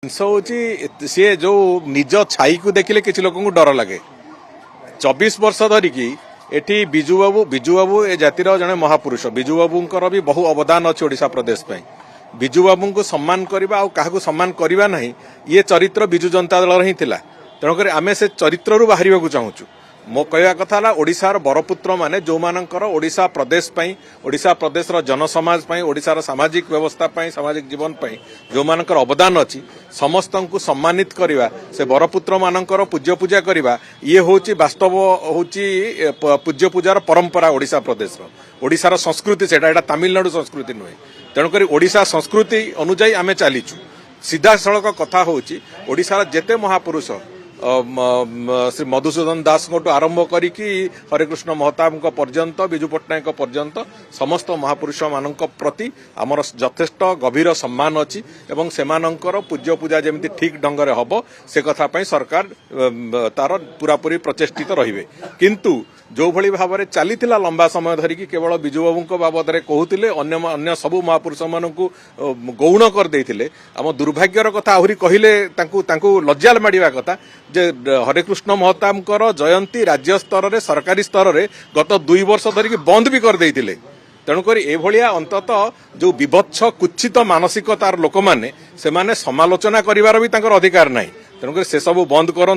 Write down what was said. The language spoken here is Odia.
ଜିନିଷ ହଉଛି ସିଏ ଯୋଉ ନିଜ ଛାଇକୁ ଦେଖିଲେ କିଛି ଲୋକଙ୍କୁ ଡର ଲାଗେ। 24 ବର୍ଷ ଧରିକି ଏଠି ବିଜୁ ବାବୁ ଏ ଜାତିର ଜଣେ ମହାପୁରୁଷ। ବିଜୁ ବାବୁଙ୍କର ବି ବହୁ ଅବଦାନ ଅଛି ଓଡ଼ିଶା ପ୍ରଦେଶ ପାଇଁ। ବିଜୁ ବାବୁଙ୍କୁ ସମ୍ମାନ କରିବା ଆଉ କାହାକୁ ସମ୍ମାନ କରିବା ନାହିଁ, ଇଏ ଚରିତ୍ର ବିଜୁ ଜନତା ଦଳର ହିଁ ଥିଲା। ତେଣୁକରି ଆମେ ସେ ଚରିତ୍ରରୁ ବାହାରିବାକୁ ଚାହୁଁଛୁ। ମୋ କହିବା କଥା ହେଲା ଓଡ଼ିଶାର ବରପୁତ୍ର ମାନେ ଯୋଉମାନଙ୍କର ଓଡ଼ିଶା ପ୍ରଦେଶ ପାଇଁ, ଓଡ଼ିଶା ପ୍ରଦେଶର ଜନସମାଜ ପାଇଁ, ଓଡ଼ିଶାର ସାମାଜିକ ବ୍ୟବସ୍ଥା ପାଇଁ, ସାମାଜିକ ଜୀବନ ପାଇଁ ଯୋଉମାନଙ୍କର ଅବଦାନ ଅଛି, ସମସ୍ତଙ୍କୁ ସମ୍ମାନିତ କରିବା, ସେ ବରପୁତ୍ର ମାନଙ୍କର ପୂଜ୍ୟ ପୂଜା କରିବା, ଇଏ ହେଉଛି ବାସ୍ତବ ହେଉଛି ପୂଜ୍ୟ ପୂଜାର ପରମ୍ପରା ଓଡ଼ିଶା ପ୍ରଦେଶର। ଓଡ଼ିଶାର ସଂସ୍କୃତି ସେଟା, ଏଟା ତାମିଲନାଡୁ ସଂସ୍କୃତି ନୁହେଁ। ତେଣୁକରି ଓଡ଼ିଶା ସଂସ୍କୃତି ଅନୁଯାୟୀ ଆମେ ଚାଲିଛୁ। ସିଧାସଳଖ କଥା ହେଉଛି ଓଡ଼ିଶାର ଯେତେ ମହାପୁରୁଷ ଶ୍ରୀ ମଧୁସୂଦନ ଦାସଙ୍କଠୁ ଆରମ୍ଭ କରିକି ହରେକୃଷ୍ଣ ମହତାବଙ୍କ ପର୍ଯ୍ୟନ୍ତ, ବିଜୁ ପଟ୍ଟନାୟକ ପର୍ଯ୍ୟନ୍ତ ସମସ୍ତ ମହାପୁରୁଷ ମାନଙ୍କ ପ୍ରତି ଆମର ଯଥେଷ୍ଟ ଗଭୀର ସମ୍ମାନ ଅଛି ଏବଂ ସେମାନଙ୍କର ପୂଜ୍ୟ ପୂଜା ଯେମିତି ଠିକ୍ ଢଙ୍ଗରେ ହବ ସେ କଥା ପାଇଁ ସରକାର ତାର ପୁରାପୁରି ପ୍ରଚେଷ୍ଟିତ ରହିବେ। କିନ୍ତୁ ଯୋଉଭଳି ଭାବରେ ଚାଲିଥିଲା ଲମ୍ବା ସମୟ ଧରିକି କେବଳ ବିଜୁ ବାବୁଙ୍କ ବାବଦରେ କହୁଥିଲେ, ଅନ୍ୟ ସବୁ ମହାପୁରୁଷ ମାନଙ୍କୁ ଗୌଣ କରିଦେଇଥିଲେ। ଆମ ଦୁର୍ଭାଗ୍ୟର କଥା ଆହୁରି କହିଲେ ତାଙ୍କୁ ଲଜ୍ଜା ମାଡ଼ିବା କଥା ଯେ ହରେକୃଷ୍ଣ ମହତାବଙ୍କର ଜୟନ୍ତୀ ରାଜ୍ୟ ସ୍ତରରେ, ସରକାରୀ ସ୍ତରରେ ଗତ 2 ବର୍ଷ ଧରିକି ବନ୍ଦ ବି କରିଦେଇଥିଲେ। ତେଣୁକରି ଏଭଳିଆ ଅନ୍ତତଃ ଯୋଉ ବିଭତ୍ସ କୁଚ୍ଛିତ ମାନସିକତାର ଲୋକମାନେ ସେମାନେ ସମାଲୋଚନା କରିବାର ବି ତାଙ୍କର ଅଧିକାର ନାହିଁ। ତେଣୁକରି ସେସବୁ ବନ୍ଦ କରନ୍ତୁ।